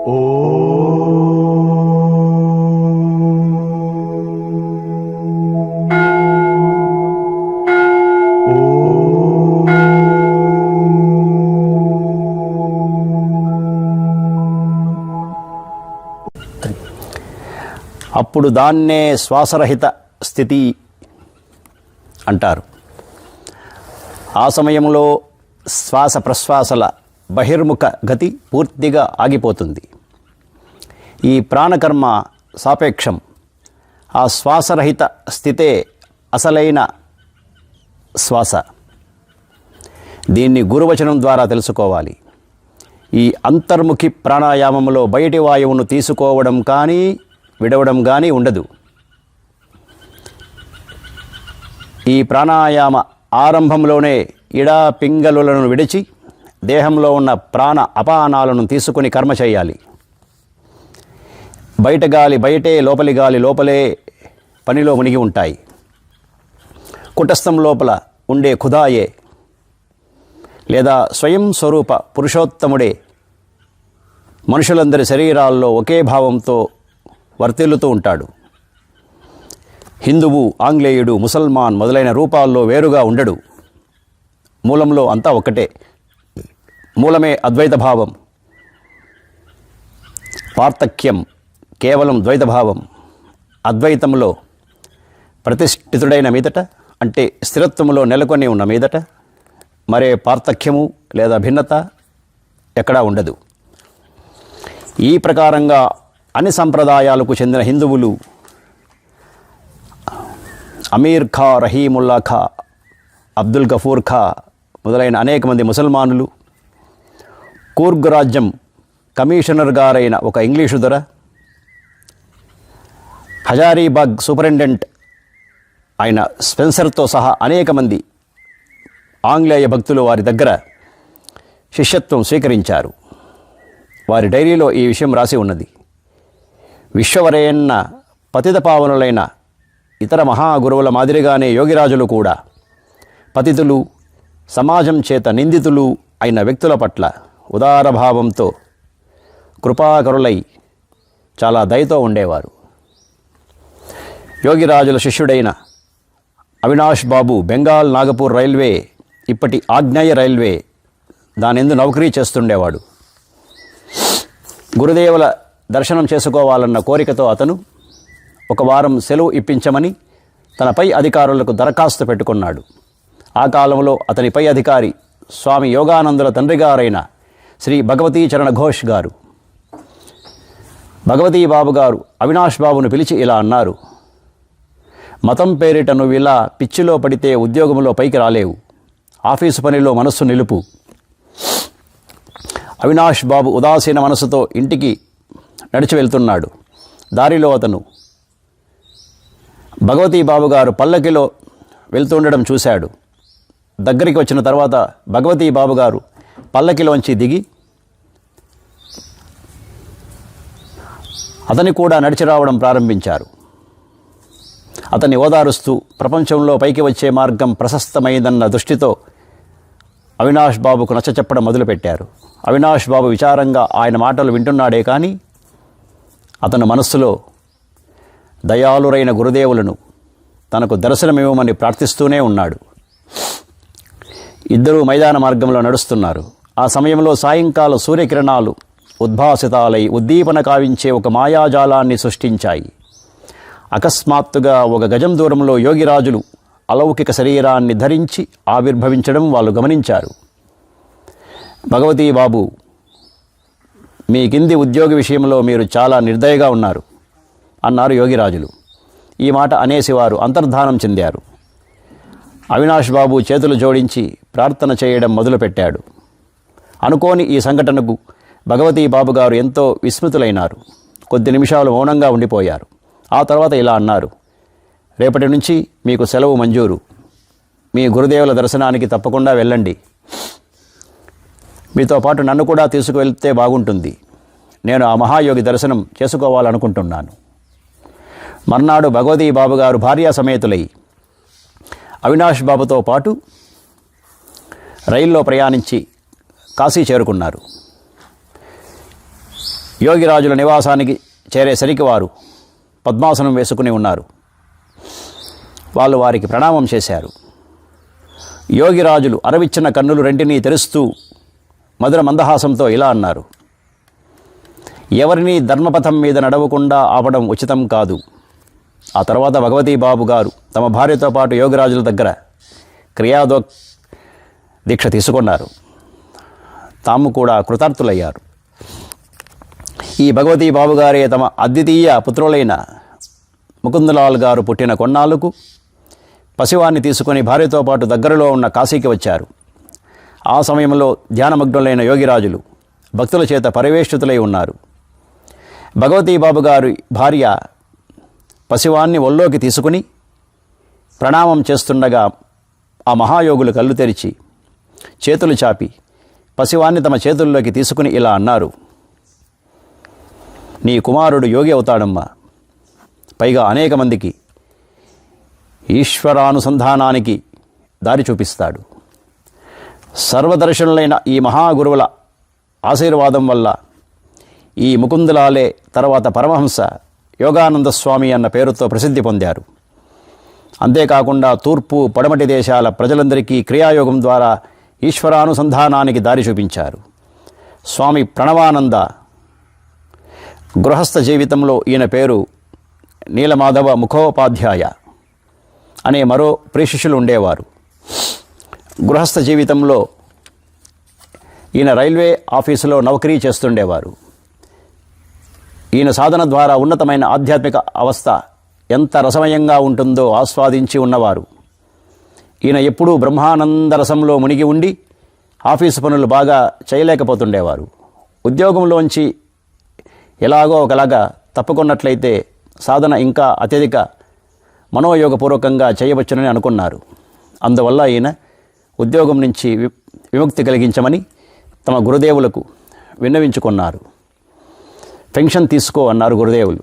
అప్పుడు దాన్నే శ్వాసరహిత స్థితి అంటారు. ఆ సమయంలో శ్వాస ప్రశ్వాసల బహిర్ముఖ గతి పూర్తిగా ఆగిపోతుంది. ఈ ప్రాణకర్మ సాపేక్షం. ఆ శ్వాసరహిత స్థితే అసలైన శ్వాస. దీన్ని గురువచనం ద్వారా తెలుసుకోవాలి. ఈ అంతర్ముఖి ప్రాణాయామంలో బయటి వాయువును తీసుకోవడం కానీ విడవడం కానీ ఉండదు. ఈ ప్రాణాయామ ఆరంభంలోనే ఇడా పింగళులను విడిచి దేహంలో ఉన్న ప్రాణ అపానాలను తీసుకుని కర్మ చేయాలి. బయట గాలి బయటే, లోపలి గాలి లోపలే పనిలో మునిగి ఉంటాయి. కుటస్థం లోపల ఉండే ఖుదాయే లేదా స్వయం స్వరూప పురుషోత్తముడే మనుషులందరి శరీరాల్లో ఒకే భావంతో వర్తిల్లుతూ ఉంటాడు. హిందువు, ఆంగ్లేయుడు, ముసల్మాన్ మొదలైన రూపాల్లో వేరుగా ఉండడు. మూలంలో అంతా ఒక్కటే. మూలమే అద్వైత భావం. పార్థక్యం కేవలం ద్వైత భావం. అద్వైతంలో ప్రతిష్ఠితుడైన మీదట, అంటే స్థిరత్వంలో నెలకొని ఉన్న మీదట మరే పార్థక్యము లేదా భిన్నత ఎక్కడా ఉండదు. ఈ ప్రకారంగా అన్ని సంప్రదాయాలకు చెందిన హిందువులు అమీర్ ఖా, రహీముల్లా ఖా, అబ్దుల్ గఫూర్ ఖా మొదలైన అనేక మంది ముసల్మానులు, కూర్గ్ రాజ్యం కమిషనర్ గారైన ఒక ఇంగ్లీషు దొర, హజారీబాగ్ సూపరింటెండెంట్ ఆయన స్పెన్సర్తో సహా అనేక మంది ఆంగ్లేయ భక్తులు వారి దగ్గర శిష్యత్వం స్వీకరించారు. వారి డైరీలో ఈ విషయం రాసి ఉన్నది. విశ్వవరేణ్ణ పతిత పావనులైన ఇతర మహాగురువుల మాదిరిగానే యోగిరాజులు కూడా పతితులు, సమాజం చేత నిందితులు అయిన వ్యక్తుల పట్ల ఉదారభావంతో కృపాకరులై చాలా దయతో ఉండేవారు. యోగిరాజుల శిష్యుడైన అవినాష్ బాబు బెంగాల్ నాగపూర్ రైల్వే, ఇప్పటి ఆగ్నేయ రైల్వే దానెందు నౌకరీ చేస్తుండేవాడు. గురుదేవుల దర్శనం చేసుకోవాలన్న కోరికతో అతను ఒక వారం సెలవు ఇప్పించమని తన పై అధికారులకు దరఖాస్తు పెట్టుకున్నాడు. ఆ కాలంలో అతని పై అధికారి స్వామి యోగానందుల తండ్రి గారైన శ్రీ భగవతీ చరణ ఘోష్ గారు. భగవతీ బాబు గారు అవినాష్ బాబును పిలిచి ఇలా అన్నారు: మతం పేరిట నువ్వు ఇలా పిచ్చిలో పడితే ఉద్యోగంలో పైకి రాలేవు. ఆఫీసు పనిలో మనస్సు నిలుపు. అవినాష్ బాబు ఉదాసీన మనసుతో ఇంటికి నడిచి వెళ్తున్నాడు. దారిలో అతను భగవతీ బాబు గారు పల్లకిలో వెళ్తుండడం చూశాడు. దగ్గరికి వచ్చిన తర్వాత భగవతీ బాబు గారు పల్లకిలోంచి దిగి అతని కూడా నడిచి రావడం ప్రారంభించారు. అతన్ని ఓదారుస్తూ ప్రపంచంలో పైకి వచ్చే మార్గం ప్రశస్తమైందన్న దృష్టితో అవినాష్ బాబుకు నచ్చచెప్పడం మొదలుపెట్టారు. అవినాష్ బాబు విచారంగా ఆయన మాటలు వింటున్నాడే కానీ అతను మనస్సులో దయాళురైన గురుదేవులను తనకు దర్శనమివ్వమని ప్రార్థిస్తూనే ఉన్నాడు. ఇద్దరూ మైదాన మార్గంలో నడుస్తున్నారు. ఆ సమయంలో సాయంకాల సూర్యకిరణాలు ఉద్భాసితాలై ఉద్దీపన కావించే ఒక మాయాజాలాన్ని సృష్టించాయి. అకస్మాత్తుగా ఒక గజం దూరంలో యోగిరాజులు అలౌకిక శరీరాన్ని ధరించి ఆవిర్భవించడం వాళ్ళు గమనించారు. భగవతీ బాబు, మీ కింది ఉద్యోగి విషయంలో మీరు చాలా నిర్దయగా ఉన్నారు అన్నారు యోగిరాజులు. ఈ మాట అనేసి వారు అంతర్ధానం చెందారు. అవినాష్ బాబు చేతులు జోడించి ప్రార్థన చేయడం మొదలుపెట్టాడు. అనుకోని ఈ సంఘటనకు భగవతీ బాబు గారు ఎంతో విస్మృతులైనారు. కొద్ది నిమిషాలు మౌనంగా ఉండిపోయారు. ఆ తర్వాత ఇలా అన్నారు: రేపటి నుంచి మీకు సెలవు మంజూరు. మీ గురుదేవుల దర్శనానికి తప్పకుండా వెళ్ళండి. మీతో పాటు నన్ను కూడా తీసుకువెళ్తే బాగుంటుంది. నేను ఆ మహాయోగి దర్శనం చేసుకోవాలనుకుంటున్నాను. మర్నాడు భగవతీ బాబు గారు భార్యా సమేతులై అవినాష్ బాబుతో పాటు రైల్లో ప్రయాణించి కాశీ చేరుకున్నారు. యోగిరాజుల నివాసానికి చేరేసరికి వారు పద్మాసనం వేసుకుని ఉన్నారు. వాళ్ళు వారికి ప్రణామం చేశారు. యోగిరాజులు అరవిచ్చిన కన్నులు రెంటినీ తెరుస్తూ మధుర మందహాసంతో ఇలా అన్నారు: ఎవరినీ ధర్మపథం మీద నడవకుండా ఆపడం ఉచితం కాదు. ఆ తర్వాత భగవతీబాబు గారు తమ భార్యతో పాటు యోగిరాజుల దగ్గర దీక్ష తీసుకున్నారు. తాము కూడా కృతార్థులయ్యారు. ఈ భగవతీబాబు గారే తమ అద్వితీయ పుత్రులైన ముకుందలాల్ గారు పుట్టిన కొన్నాళ్ళకు పసివాన్ని తీసుకుని భార్యతో పాటు దగ్గరలో ఉన్న కాశీకి వచ్చారు. ఆ సమయంలో ధ్యానమగ్నులైన యోగిరాజులు భక్తుల చేత పరివేష్టితులై ఉన్నారు. భగవతీబాబు గారి భార్య పసివాన్ని ఒళ్ళోకి తీసుకుని ప్రణామం చేస్తుండగా ఆ మహాయోగులు కళ్ళు తెరిచి చేతులు చాపి పసివాన్ని తమ చేతుల్లోకి తీసుకుని ఇలా అన్నారు: నీ కుమారుడు యోగి అవుతాడమ్మా. పైగా అనేక మందికి ఈశ్వరానుసంధానానికి దారి చూపిస్తాడు. సర్వదర్శనులైన ఈ మహాగురువుల ఆశీర్వాదం వల్ల ఈ ముకుందలాలే తర్వాత పరమహంస యోగానంద స్వామి అన్న పేరుతో ప్రసిద్ధి పొందారు. అంతేకాకుండా తూర్పు పడమటి దేశాల ప్రజలందరికీ క్రియాయోగం ద్వారా ఈశ్వరానుసంధానానికి దారి చూపించారు. స్వామి ప్రణవానంద గృహస్థ జీవితంలో ఈయన పేరు నీలమాధవ ముఖోపాధ్యాయ అనే మరో ప్రియశిష్యులు ఉండేవారు. గృహస్థ జీవితంలో ఈయన రైల్వే ఆఫీసులో నౌకరీ చేస్తుండేవారు. ఈయన సాధన ద్వారా ఉన్నతమైన ఆధ్యాత్మిక అవస్థ ఎంత రసమయంగా ఉంటుందో ఆస్వాదించి ఉన్నవారు. ఈయన ఎప్పుడూ బ్రహ్మానంద రసంలో మునిగి ఉండి ఆఫీసు పనులు బాగా చేయలేకపోతుండేవారు. ఉద్యోగంలోంచి ఎలాగో ఒకలాగా తప్పుకున్నట్లయితే సాధన ఇంకా అత్యధిక మనోయోగపూర్వకంగా చేయవచ్చునని అనుకున్నారు. అందువల్ల ఈయన ఉద్యోగం నుంచి విముక్తి కలిగించమని తమ గురుదేవులకు విన్నవించుకున్నారు. పెన్షన్ తీసుకో అన్నారు గురుదేవులు.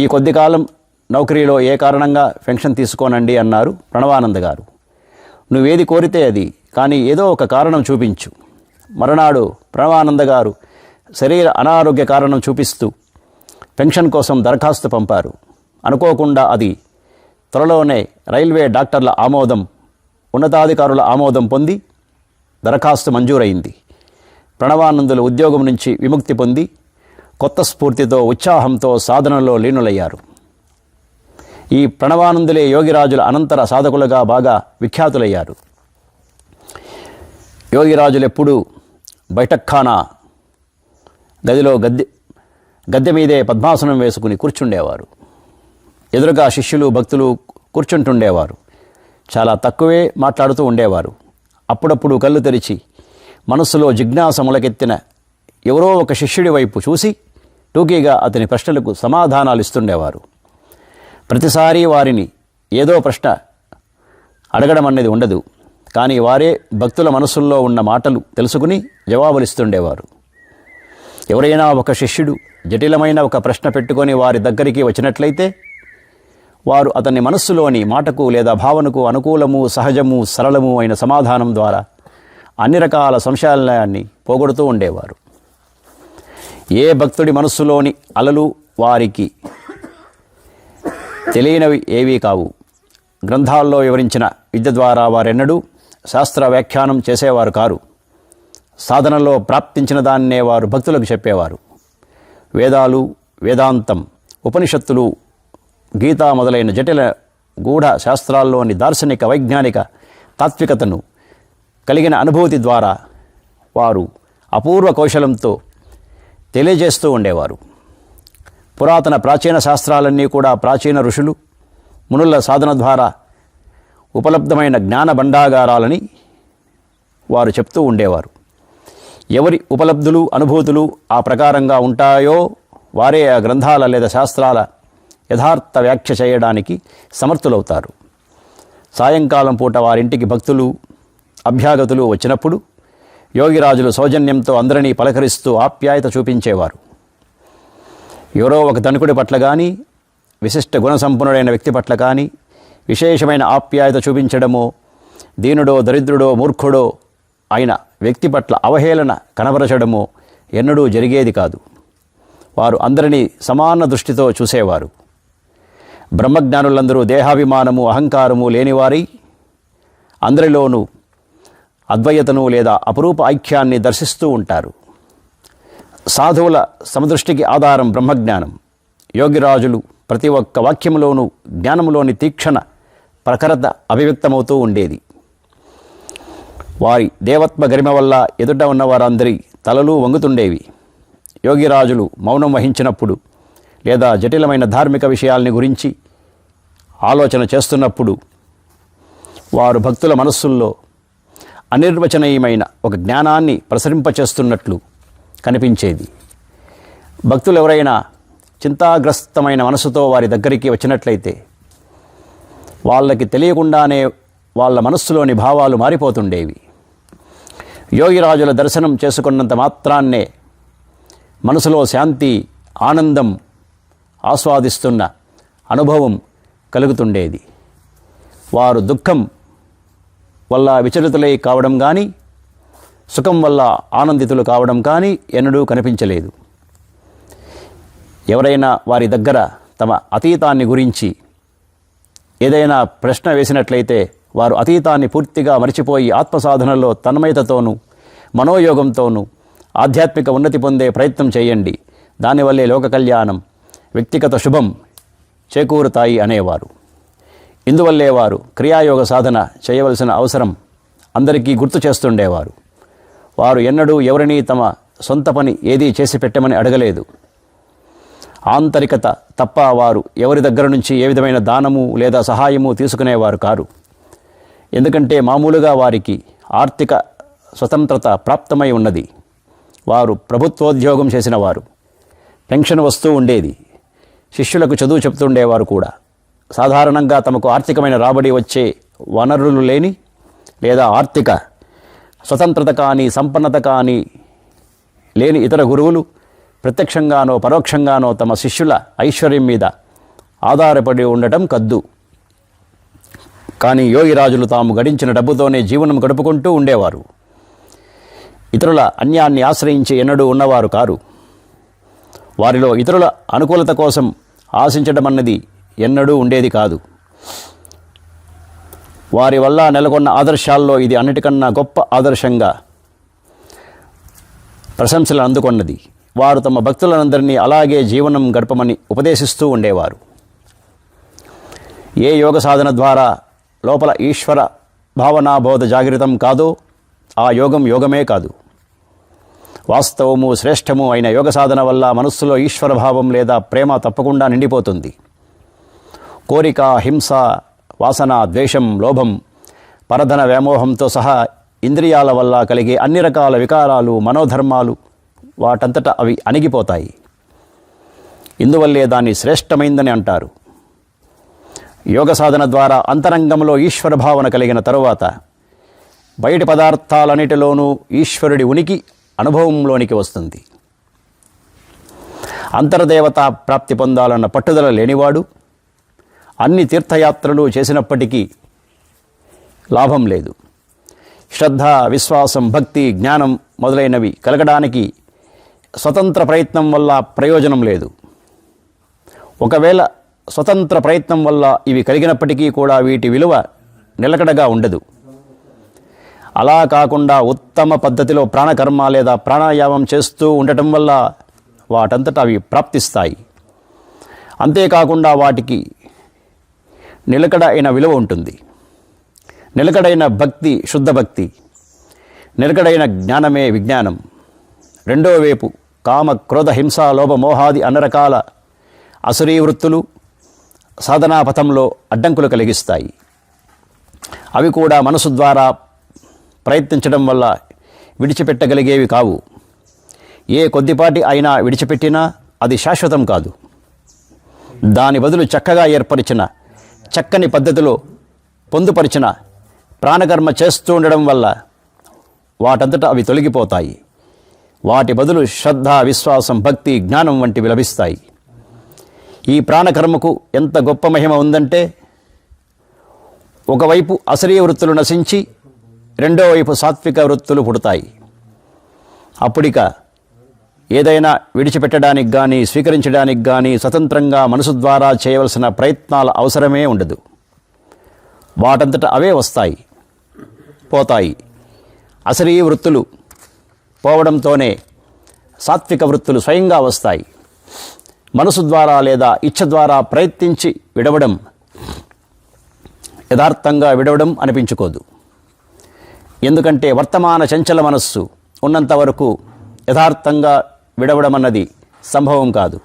ఈ కొద్ది కాలం నౌకరీలో ఏ కారణంగా పెన్షన్ తీసుకోనండి అన్నారు ప్రణవానంద గారు. నువ్వేది కోరితే అది, కానీ ఏదో ఒక కారణం చూపించు. మరునాడు ప్రణవానంద గారు శరీర అనారోగ్య కారణం చూపిస్తూ పెన్షన్ కోసం దరఖాస్తు పంపారు. అనుకోకుండా అది త్వరలోనే రైల్వే డాక్టర్ల ఆమోదం, ఉన్నతాధికారుల ఆమోదం పొంది దరఖాస్తు మంజూరైంది. ప్రణవానందులు ఉద్యోగం నుంచి విముక్తి పొంది కొత్త స్ఫూర్తితో ఉత్సాహంతో సాధనలో లీనులయ్యారు. ఈ ప్రణవానందులే యోగిరాజుల అనంతర సాధకులుగా బాగా విఖ్యాతులయ్యారు. యోగిరాజులెప్పుడూ బైఠక్ఖానా గదిలో గద్దె మీదే పద్మాసనం వేసుకుని కూర్చుండేవారు. ఎదురుగా శిష్యులు భక్తులు కూర్చుంటుండేవారు. చాలా తక్కువే మాట్లాడుతూ ఉండేవారు. అప్పుడప్పుడు కళ్ళు తెరిచి మనస్సులో జిజ్ఞాస మొలకెత్తిన ఎవరో ఒక శిష్యుడి వైపు చూసి టూకీగా అతని ప్రశ్నలకు సమాధానాలు ఇస్తుండేవారు. ప్రతిసారి వారిని ఏదో ప్రశ్న అడగడం అనేది ఉండదు, కానీ వారే భక్తుల మనసుల్లో ఉన్న మాటలు తెలుసుకుని జవాబులిస్తుండేవారు. ఎవరైనా ఒక శిష్యుడు జటిలమైన ఒక ప్రశ్న పెట్టుకొని వారి దగ్గరికి వచ్చినట్లయితే వారు అతని మనస్సులోని మాటకు లేదా భావనకు అనుకూలము, సహజము, సరళము అయిన సమాధానం ద్వారా అన్ని రకాల సంశయాన్ని పోగొడుతూ ఉండేవారు. ఏ భక్తుడి మనస్సులోని అలలు వారికి తెలియనివి ఏవీ కావు. గ్రంథాల్లో వివరించిన విద్య ద్వారా వారెన్నడూ శాస్త్ర వ్యాఖ్యానం చేసేవారు కారు. సాధనలో ప్రాప్తించిన దాన్నే వారు భక్తులకు చెప్పేవారు. వేదాలు, వేదాంతం, ఉపనిషత్తులు, గీత మొదలైన జటిల గూఢ శాస్త్రాల్లోని దార్శనిక, వైజ్ఞానిక తాత్వికతను కలిగిన అనుభూతి ద్వారా వారు అపూర్వ కౌశలంతో తెలియజేస్తూ ఉండేవారు. పురాతన ప్రాచీన శాస్త్రాలన్నీ కూడా ప్రాచీన ఋషులు, మునుల సాధన ద్వారా ఉపలబ్ధమైన జ్ఞాన భండాగారాలని వారు చెప్తూ ఉండేవారు. ఎవరి ఉపలబ్ధులు, అనుభూతులు ఆ ప్రకారంగా ఉంటాయో వారే ఆ గ్రంథాల లేదా శాస్త్రాల యథార్థ వ్యాఖ్య చేయడానికి సమర్థులవుతారు. సాయంకాలం పూట వారింటికి భక్తులు, అభ్యాగతులు వచ్చినప్పుడు యోగిరాజులు సౌజన్యంతో అందరినీ పలకరిస్తూ ఆప్యాయత చూపించేవారు. ఎవరో ఒక ధనికుడి పట్ల కానీ, విశిష్ట గుణసంపన్నుడైన వ్యక్తి పట్ల కానీ విశేషమైన ఆప్యాయత చూపించడమో, దీనుడో, దరిద్రుడో, మూర్ఖుడో అయిన వ్యక్తి పట్ల అవహేళన కనబరచడమో ఎన్నడూ జరిగేది కాదు. వారు అందరినీ సమాన దృష్టితో చూసేవారు. బ్రహ్మజ్ఞానులందరూ దేహాభిమానము అహంకారము లేనివారై అందరిలోనూ అద్వైతను లేదా అపురూప ఐక్యాన్ని దర్శిస్తూ ఉంటారు. సాధువుల సమదృష్టికి ఆధారం బ్రహ్మజ్ఞానం. యోగిరాజులు ప్రతి ఒక్క వాక్యంలోనూ జ్ఞానంలోని తీక్షణ ప్రఖరత అభివ్యక్తమవుతూ ఉండేది. వారి దేవత్వ గరిమ వల్ల ఎదుట ఉన్న వారందరి తలలు వంగుతుండేవి. యోగిరాజులు మౌనం వహించినప్పుడు లేదా జటిలమైన ధార్మిక విషయాల్ని గురించి ఆలోచన చేస్తున్నప్పుడు వారు భక్తుల మనస్సుల్లో అనిర్వచనీయమైన ఒక జ్ఞానాన్ని ప్రసరింపచేస్తున్నట్లు కనిపించేది. భక్తులు ఎవరైనా చింతాగ్రస్తమైన మనసుతో వారి దగ్గరికి వచ్చినట్లయితే వాళ్ళకి తెలియకుండానే వాళ్ళ మనస్సులోని భావాలు మారిపోతుండేవి. యోగిరాజుల దర్శనం చేసుకున్నంత మాత్రాన్నే మనసులో శాంతి, ఆనందం ఆస్వాదిస్తున్న అనుభవం కలుగుతుండేది. వారు దుఃఖం వల్ల విచలితులై కావడం కానీ, సుఖం వల్ల ఆనందితులు కావడం కానీ ఎన్నడూ కనిపించలేదు. ఎవరైనా వారి దగ్గర తమ అతీతాన్ని గురించి ఏదైనా ప్రశ్న వేసినట్లయితే వారు అతీతాన్ని పూర్తిగా మరిచిపోయి ఆత్మసాధనలో తన్మయతతోనూ మనోయోగంతోనూ ఆధ్యాత్మిక ఉన్నతి పొందే ప్రయత్నం చేయండి, దానివల్లే లోక కళ్యాణం, వ్యక్తిగత శుభం చేకూరుతాయి అనేవారు. ఇందువల్లే వారు క్రియాయోగ సాధన చేయవలసిన అవసరం అందరికీ గుర్తు చేస్తుండేవారు. వారు ఎన్నడూ ఎవరినీ తమ సొంత పని ఏదీ చేసి పెట్టమని అడగలేదు. ఆంతరికత తప్ప వారు ఎవరి దగ్గర నుంచి ఏ విధమైన దానము లేదా సహాయము తీసుకునేవారు కారు. ఎందుకంటే మామూలుగా వారికి ఆర్థిక స్వతంత్రత ప్రాప్తమై ఉన్నది. వారు ప్రభుత్వోద్యోగం చేసిన వారు. పెన్షన్ వస్తూ ఉండేది. శిష్యులకు చదువు చెప్తుండేవారు కూడా. సాధారణంగా తమకు ఆర్థికమైన రాబడి వచ్చే వనరులు లేని లేదా ఆర్థిక స్వతంత్రత కానీ సంపన్నత కానీ లేని ఇతర గురువులు ప్రత్యక్షంగానో పరోక్షంగానో తమ శిష్యుల ఐశ్వర్యం మీద ఆధారపడి ఉండటం కద్దు. కానీ యోగిరాజులు తాము గడించిన డబ్బుతోనే జీవనం గడుపుకుంటూ ఉండేవారు. ఇతరుల అన్యాన్ని ఆశ్రయించి ఎన్నడూ ఉన్నవారు కారు. వారిలో ఇతరుల అనుకూలత కోసం ఆశించడం అన్నది ఎన్నడూ ఉండేది కాదు. వారి వల్ల నెలకొన్న ఆదర్శాల్లో ఇది అన్నిటికన్నా గొప్ప ఆదర్శంగా ప్రశంసలు అందుకొన్నది. వారు తమ భక్తులందరినీ అలాగే జీవనం గడపమని ఉపదేశిస్తూ ఉండేవారు. ఏ యోగ సాధన ద్వారా లోపల ఈశ్వర భావనాబోధ జాగృతం కాదో ఆ యోగం యోగమే కాదు. వాస్తవము శ్రేష్టము అయిన యోగ సాధన వల్ల మనస్సులో ఈశ్వర భావం లేదా ప్రేమ తప్పకుండా నిండిపోతుంది. కోరిక, హింస, వాసన, ద్వేషం, లోభం, పరధన వ్యామోహంతో సహా ఇంద్రియాల వల్ల కలిగే అన్ని రకాల వికారాలు, మనోధర్మాలు వాటంతటా అవి అణిగిపోతాయి. ఇందువల్లే దాన్ని శ్రేష్టమైందని అంటారు. యోగ సాధన ద్వారా అంతరంగంలో ఈశ్వర భావన కలిగిన తరువాత బయటి పదార్థాలన్నిటిలోనూ ఈశ్వరుడి ఉనికి అనుభవంలోనికి వస్తుంది. అంతర్దేవతా ప్రాప్తి పొందాలన్న పట్టుదల లేనివాడు అన్ని తీర్థయాత్రలు చేసినప్పటికీ లాభం లేదు. శ్రద్ధ, విశ్వాసం, భక్తి, జ్ఞానం మొదలైనవి కలగడానికి స్వతంత్ర ప్రయత్నం వల్ల ప్రయోజనం లేదు. ఒకవేళ స్వతంత్ర ప్రయత్నం వల్ల ఇవి కలిగినప్పటికీ కూడా వీటి విలువ నిలకడగా ఉండదు. అలా కాకుండా ఉత్తమ పద్ధతిలో ప్రాణకర్మ లేదా ప్రాణాయామం చేస్తూ ఉండటం వల్ల వాటంతటా అవి ప్రాప్తిస్తాయి. అంతేకాకుండా వాటికి నిలకడైన విలువ ఉంటుంది. నిలకడైన భక్తి శుద్ధ భక్తి, నిలకడైన జ్ఞానమే విజ్ఞానం. రెండో వైపు కామ, క్రోధ, హింస, లోభ, మోహాది అన్ని రకాల అసురీ వృత్తులు సాధనా పథంలో అడ్డంకులు కలిగిస్తాయి. అవి కూడా మనసు ద్వారా ప్రయత్నించడం వల్ల విడిచిపెట్టగలిగేవి కావు. ఏ కొద్దిపాటి అయినా విడిచిపెట్టినా అది శాశ్వతం కాదు. దాని బదులు చక్కగా ఏర్పరిచిన, చక్కని పద్ధతిలో పొందుపరిచిన ప్రాణకర్మ చేస్తూ ఉండడం వల్ల వాటంతటా అవి తొలగిపోతాయి. వాటి బదులు శ్రద్ధ, విశ్వాసం, భక్తి, జ్ఞానం వంటివి లభిస్తాయి. ఈ ప్రాణకర్మకు ఎంత గొప్ప మహిమ ఉందంటే, ఒకవైపు అసరీ వృత్తులు నశించి రెండో వైపు సాత్విక వృత్తులు పుడతాయి. అప్పుడిక ఏదైనా విడిచిపెట్టడానికి కానీ స్వీకరించడానికి కానీ స్వతంత్రంగా మనసు ద్వారా చేయవలసిన ప్రయత్నాల అవసరమే ఉండదు. వాటంతట అవే వస్తాయి, పోతాయి. అసలీ వృత్తులు పోవడంతోనే సాత్విక వృత్తులు స్వయంగా వస్తాయి. మనసు ద్వారా లేదా ఇచ్ఛ ద్వారా ప్రయత్నించి విడవడం యథార్థంగా విడవడం అనిపించుకోదు. ఎందుకంటే వర్తమాన చంచల మనస్సు ఉన్నంత వరకు యథార్థంగా విడవడం అన్నది సంభవం కాదు.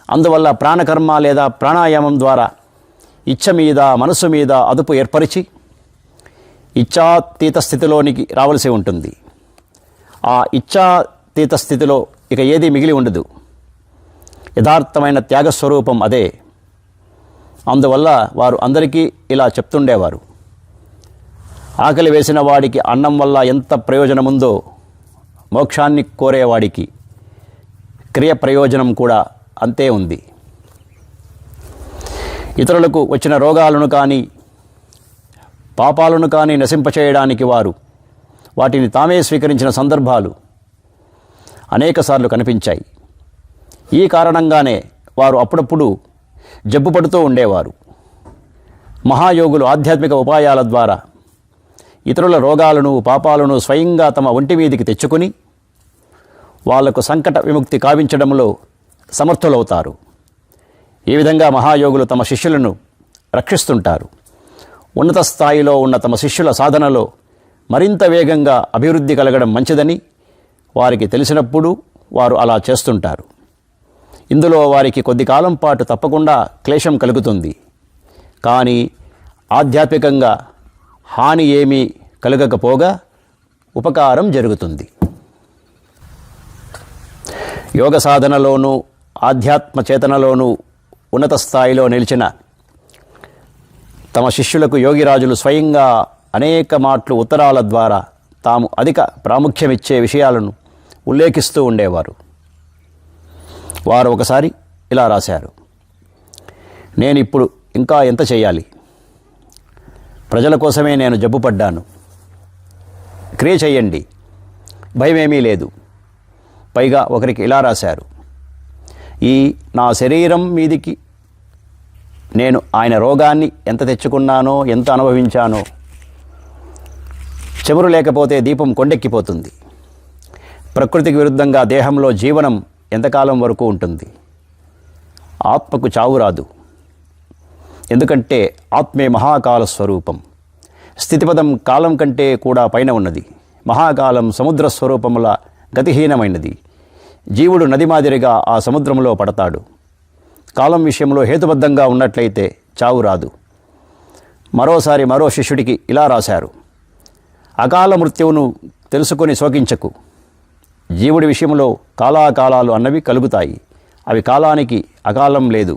అందువల్ల ప్రాణకర్మ లేదా ప్రాణాయామం ద్వారా ఇచ్ఛ మీద మనసు మీద అదుపు ఏర్పరిచి ఇచ్ఛాతీత స్థితిలోనికి రావలసి ఉంటుంది. ఆ ఇచ్ఛాతీత స్థితిలో ఇక ఏదీ మిగిలి ఉండదు. యథార్థమైన త్యాగస్వరూపం అదే. అందువల్ల వారు అందరికీ ఇలా చెప్తుండేవారు, ఆకలి వేసిన వాడికి అన్నం వల్ల ఎంత ప్రయోజనముందో మోక్షాన్ని కోరేవాడికి క్రియ ప్రయోజనం కూడా అంతే ఉంది. ఇతరులకు వచ్చిన రోగాలను కానీ పాపాలను కానీ నశింపచేయడానికి వారు వాటిని తామే స్వీకరించిన సందర్భాలు అనేకసార్లు కనిపించాయి. ఈ కారణంగానే వారు అప్పుడప్పుడు జబ్బుపడుతూ ఉండేవారు. మహాయోగులు ఆధ్యాత్మిక ఉపాయాల ద్వారా ఇతరుల రోగాలను పాపాలను స్వయంగా తమ ఒంటి మీదికి తెచ్చుకొని వాళ్లకు సంకట విముక్తి కావించడంలో సమర్థులవుతారు. ఈ విధంగా మహాయోగులు తమ శిష్యులను రక్షిస్తుంటారు. ఉన్నత స్థాయిలో ఉన్న తమ శిష్యుల సాధనలో మరింత వేగంగా అభివృద్ధి కలగడం మంచిదని వారికి తెలిసినప్పుడు వారు అలా చేస్తుంటారు. ఇందులో వారికి కొద్ది కాలం పాటు తప్పకుండా క్లేశం కలుగుతుంది. కానీ ఆధ్యాత్మికంగా హాని ఏమీ కలగకపోగా ఉపకారం జరుగుతుంది. యోగ సాధనలోనూ ఆధ్యాత్మ చేతనలోనూ ఉన్నత స్థాయిలో నిలిచిన తమ శిష్యులకు యోగిరాజులు స్వయంగా అనేక మాటలు ఉత్తరాల ద్వారా తాము అధిక ప్రాముఖ్యమిచ్చే విషయాలను ఉల్లేఖిస్తూ ఉండేవారు. వారు ఒకసారి ఇలా రాశారు, నేను ఇప్పుడు ఇంకా ఎంత చేయాలి? ప్రజల కోసమే నేను జబ్బుపడ్డాను. క్రియ చెయ్యండి, భయమేమీ లేదు. పైగా ఒకరికి ఇలా రాశారు, ఈ నా శరీరం మీదికి నేను ఆయన రోగాన్ని ఎంత తెచ్చుకున్నానో, ఎంత అనుభవించానో. చెమురు లేకపోతే దీపం కొండెక్కిపోతుంది. ప్రకృతికి విరుద్ధంగా దేహంలో జీవనం ఎంతకాలం వరకు ఉంటుంది? ఆత్మకు చావు రాదు. ఎందుకంటే ఆత్మే మహాకాల స్వరూపం. స్థితిపదం కాలం కంటే కూడా పైన ఉన్నది. మహాకాలం సముద్ర స్వరూపముల గతిహీనమైనది. జీవుడు నది మాదిరిగా ఆ సముద్రంలో పడతాడు. కాలం విషయంలో హేతుబద్ధంగా ఉన్నట్లయితే చావు రాదు. మరోసారి మరో శిష్యుడికి ఇలా రాశారు, అకాల మృత్యువును తెలుసుకొని శోకించకు. జీవుడి విషయంలో కాలాకాలాలు అన్నవి కలుగుతాయి. అవి కాలానికి అకాలం లేదు.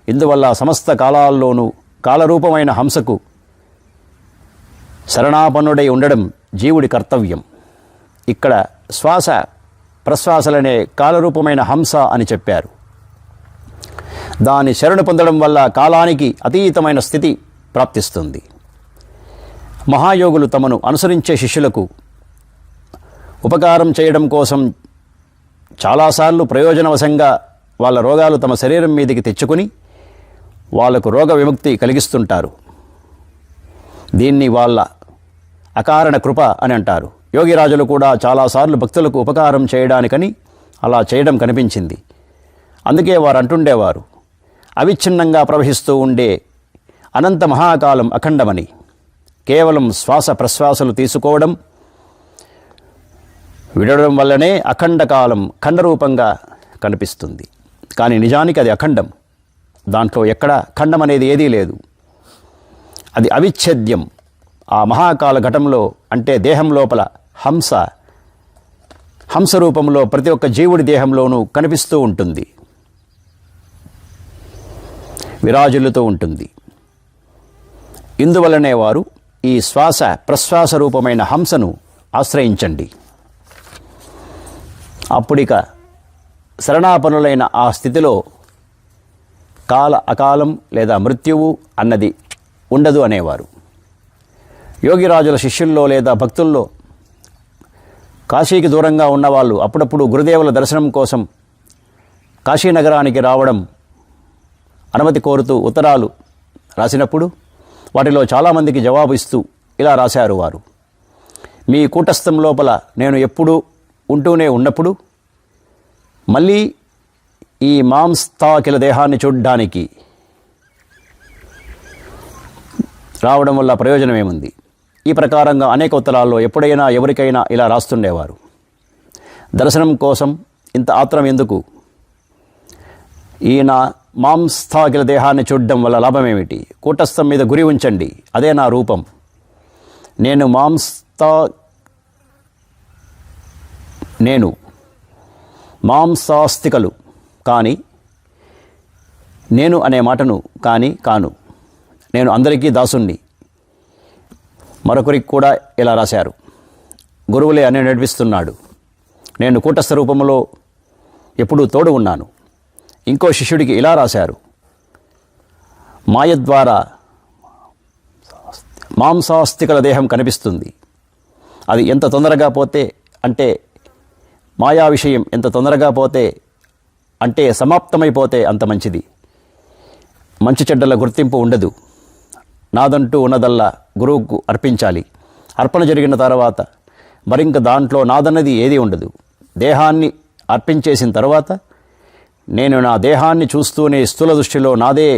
ఇందువల్ల సమస్త కాలాల్లోనూ కాలరూపమైన హంసకు శరణాపన్నుడై ఉండడం జీవుడి కర్తవ్యం. ఇక్కడ శ్వాస ప్రశ్వాసలనే కాలరూపమైన హంస అని చెప్పారు. దాని శరణు పొందడం వల్ల కాలానికి అతీతమైన స్థితి ప్రాప్తిస్తుంది. మహాయోగులు తమను అనుసరించే శిష్యులకు ఉపకారం చేయడం కోసం చాలాసార్లు ప్రయోజనవశంగా వాళ్ళ రోగాలు తమ శరీరం మీదకి తెచ్చుకుని వాళ్లకు రోగ విముక్తి కలిగిస్తుంటారు. దీన్ని వాళ్ళ అకారణ కృప అని అంటారు. యోగిరాజులు కూడా చాలాసార్లు భక్తులకు ఉపకారం చేయడానికని అలా చేయడం కనిపించింది. అందుకే వారు అంటుండేవారు, అవిచ్ఛిన్నంగా ప్రవహిస్తూ ఉండే అనంత మహాకాలం అఖండమని. కేవలం శ్వాస ప్రశ్వాసలు తీసుకోవడం విడవడం వల్లనే అఖండ కాలం ఖండరూపంగా కనిపిస్తుంది. కానీ నిజానికి అది అఖండం. దాంట్లో ఎక్కడ ఖండం అనేది ఏదీ లేదు. అది అవిచ్ఛేద్యం. ఆ మహాకాల ఘటంలో అంటే దేహం లోపల హంస రూపంలో ప్రతి ఒక్క జీవుడి దేహంలోనూ కనిపిస్తూ ఉంటుంది, విరాజిల్లుతూ ఉంటుంది. ఇందువలనే వారు ఈ శ్వాస ప్రశ్వాస రూపమైన హంసను ఆశ్రయించండి. అప్పుడిక శరణాపనులైన ఆ స్థితిలో కాల అకాలం లేదా మృత్యువు అన్నది ఉండదు అనేవారు. యోగిరాజుల శిష్యుల్లో లేదా భక్తుల్లో కాశీకి దూరంగా ఉన్నవాళ్ళు అప్పుడప్పుడు గురుదేవుల దర్శనం కోసం కాశీనగరానికి రావడం అనుమతి కోరుతూ ఉత్తరాలు రాసినప్పుడు వాటిలో చాలామందికి జవాబు ఇస్తూ ఇలా రాశారు వారు: మీ కూటస్థం లోపల నేను ఎప్పుడూ ఉంటూనే ఉన్నప్పుడు మళ్ళీ ఈ మాంస్తాకిల దేహాన్ని చూడ్డానికి రావడం వల్ల ప్రయోజనం ఏముంది? ఈ ప్రకారంగా అనేక ఉత్తరాల్లో ఎప్పుడైనా ఎవరికైనా ఇలా రాస్తుండేవారు. దర్శనం కోసం ఇంత ఆత్రం ఎందుకు? ఈయన మాంస్థాకిల దేహాన్ని చూడడం వల్ల లాభమేమిటి? కూటస్థం మీద గురి ఉంచండి, అదే నా రూపం. నేను మాంసాస్తికలు కానీ నేను అనే మాటను కాను. నేను అందరికీ దాసుణ్ణి. మరొకరికి కూడా ఇలా రాశారు: గురువులే అని నడిపిస్తున్నాడు. నేను కూటస్థ రూపంలో ఎప్పుడూ తోడు ఉన్నాను. ఇంకో శిష్యుడికి ఇలా రాశారు: మాయ ద్వారా మాంసాస్తికల దేహం కనిపిస్తుంది. అది ఎంత తొందరగా పోతే అంటే మాయా విషయం ఎంత తొందరగా పోతే అంటే సమాప్తమైపోతే అంత మంచిది. మంచి చెడ్డల గుర్తింపు ఉండదు. నాదంటూ ఉన్నదల్లా గురువుకు అర్పించాలి. అర్పణ జరిగిన తర్వాత మరింక దాంట్లో నాదన్నది ఏదీ ఉండదు. దేహాన్ని అర్పించేసిన తర్వాత నేను నా దేహాన్ని చూస్తూనే స్థూల దృష్టిలో నాదే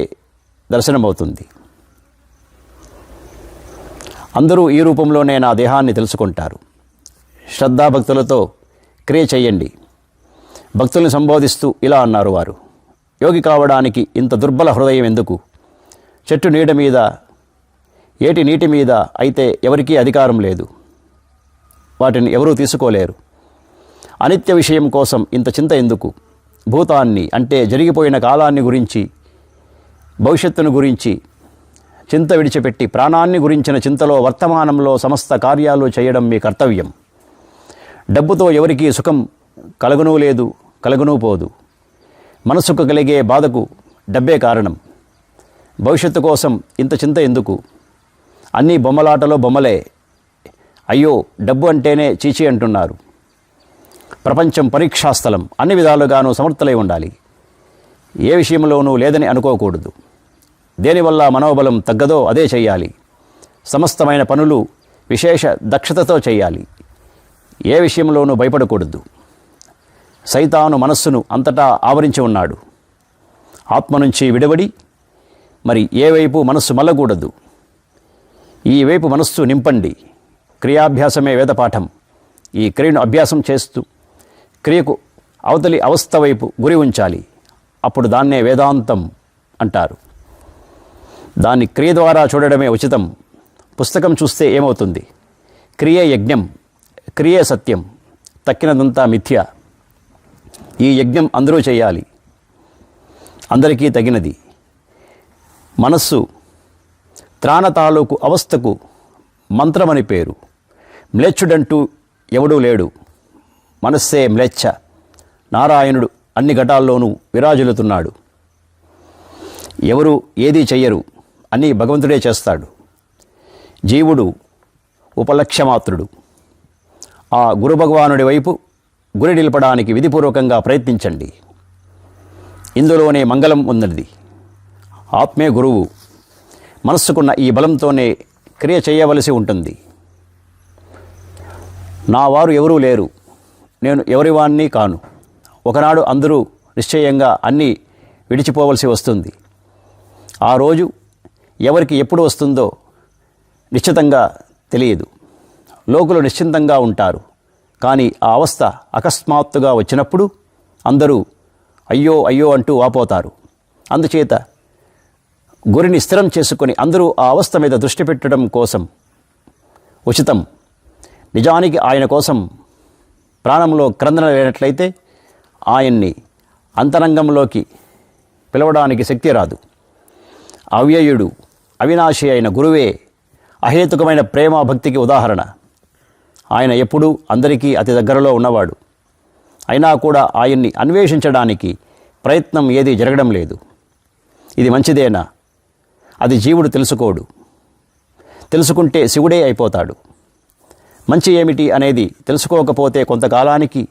దర్శనమవుతుంది. అందరూ ఈ రూపంలోనే నా దేహాన్ని తెలుసుకుంటారు. శ్రద్ధాభక్తులతో క్రియ చెయ్యండి. భక్తుల్ని సంబోధిస్తూ ఇలా అన్నారు వారు: యోగి కావడానికి ఇంత దుర్బల హృదయం ఎందుకు? చెట్టు నీడ మీద, ఏటి నీటి మీద అయితే ఎవరికీ అధికారం లేదు. వాటిని ఎవరూ తీసుకోలేరు. అనిత్య విషయం కోసం ఇంత చింత ఎందుకు? భూతాన్ని అంటే జరిగిపోయిన కాలాన్ని గురించి, భవిష్యత్తును గురించి చింత విడిచిపెట్టి ప్రాణాన్ని గురించిన చింతలో వర్తమానంలో సమస్త కార్యాలు చేయడం మీ కర్తవ్యం. డబ్బుతో ఎవరికీ సుఖం కలుగునూ లేదు, కలుగునూ పోదు. మనసుకు కలిగే బాధకు డబ్బే కారణం. భవిష్యత్తు కోసం ఇంత చింత ఎందుకు? అన్నీ బొమ్మలాటలో బొమ్మలే. అయ్యో, డబ్బు అంటేనే చీచి అంటున్నారు. ప్రపంచం పరీక్షాస్థలం. అన్ని విధాలుగానూ సమర్థులై ఉండాలి. ఏ విషయంలోనూ లేదని అనుకోకూడదు. దేనివల్ల మనోబలం తగ్గదో అదే చేయాలి. సమస్తమైన పనులు విశేష దక్షతతో చేయాలి. ఏ విషయంలోనూ భయపడకూడదు. సైతాను మనస్సును అంతటా ఆవరించి ఉన్నాడు. ఆత్మ నుంచి విడబడి మరి ఏ వైపు మనస్సు మళ్ళకూడదు. ఈ వైపు మనస్సు నింపండి. క్రియాభ్యాసమే వేదపాఠం. ఈ క్రియను అభ్యాసం చేస్తూ క్రియకు అవతలి అవస్థ వైపు గురి ఉంచాలి. అప్పుడు దాన్నే వేదాంతం అంటారు. దాన్ని క్రియ ద్వారా చూడడమే ఉచితం. పుస్తకం చూస్తే ఏమవుతుంది? క్రియే యజ్ఞం, క్రియే సత్యం, తక్కినదంతా మిథ్య. ఈ యజ్ఞం అందరూ చేయాలి, అందరికీ తగినది. మనస్సు త్రాణ తాలూకు అవస్థకు మంత్రమని పేరు. మ్లేచ్ఛుడంటూ ఎవడూ లేడు. మనస్సే మ్లేచ్ఛ. నారాయణుడు అన్ని ఘటాల్లోనూ విరాజిల్లుతున్నాడు. ఎవరు ఏదీ చెయ్యరు, అన్నీ భగవంతుడే చేస్తాడు. జీవుడు ఉపలక్ష్యమాత్రుడు. ఆ గురు భగవానుడి వైపు గురి నిలపడానికి విధిపూర్వకంగా ప్రయత్నించండి. ఇందులోనే మంగళం ఉన్నది. ఆత్మే గురువు. మనస్సుకున్న ఈ బలంతోనే క్రియ చేయవలసి ఉంటుంది. నా వారు ఎవరూ లేరు, నేను ఎవరివాణ్ణి కాను. ఒకనాడు అందరూ నిశ్చయంగా అన్నీ విడిచిపోవలసి వస్తుంది. ఆ రోజు ఎవరికి ఎప్పుడు వస్తుందో నిశ్చితంగా తెలియదు. లోకులు నిశ్చింతంగా ఉంటారు. కానీ ఆ అవస్థ అకస్మాత్తుగా వచ్చినప్పుడు అందరూ అయ్యో అయ్యో అంటూ వాపోతారు. అందుచేత గురిని స్థిరం చేసుకొని అందరూ ఆ అవస్థ మీద దృష్టి పెట్టడం కోసం ఉచితం. నిజానికి ఆయన కోసం ప్రాణంలో క్రందన లేనట్లయితే ఆయన్ని అంతరంగంలోకి పిలవడానికి శక్తి రాదు. అవ్యయుడు, అవినాశి అయిన గురువే అహేతుకమైన ప్రేమ భక్తికి ఉదాహరణ. ఆయన ఎప్పుడూ అందరికీ అతి దగ్గరలో ఉన్నవాడు. అయినా కూడా ఆయన్ని అన్వేషించడానికి ప్రయత్నం ఏదీ జరగడం లేదు. ఇది మంచిదేనా? అది జీవుడు తెలుసుకోడు. తెలుసుకుంటే శివుడే అయిపోతాడు. మంచి ఏమిటి అనేది తెలుసుకోకపోతే కొంతకాలానికి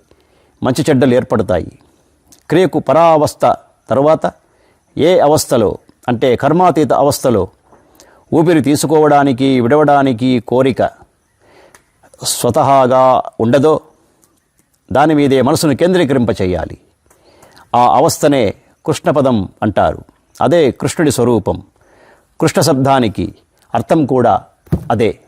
మంచి చెడ్డలు ఏర్పడతాయి. క్రియకు పరావస్థ తరువాత ఏ అవస్థలో అంటే కర్మాతీత అవస్థలో ఊపిరి తీసుకోవడానికి విడవడానికి కోరిక స్వతహాగా ఉండదో దాని మీదే మనసును కేంద్రీకరింపచేయాలి. ఆ అవస్థనే కృష్ణపదం అంటారు. అదే కృష్ణుడి స్వరూపం. కృష్ణ శబ్దానికి అర్థం కూడా అదే.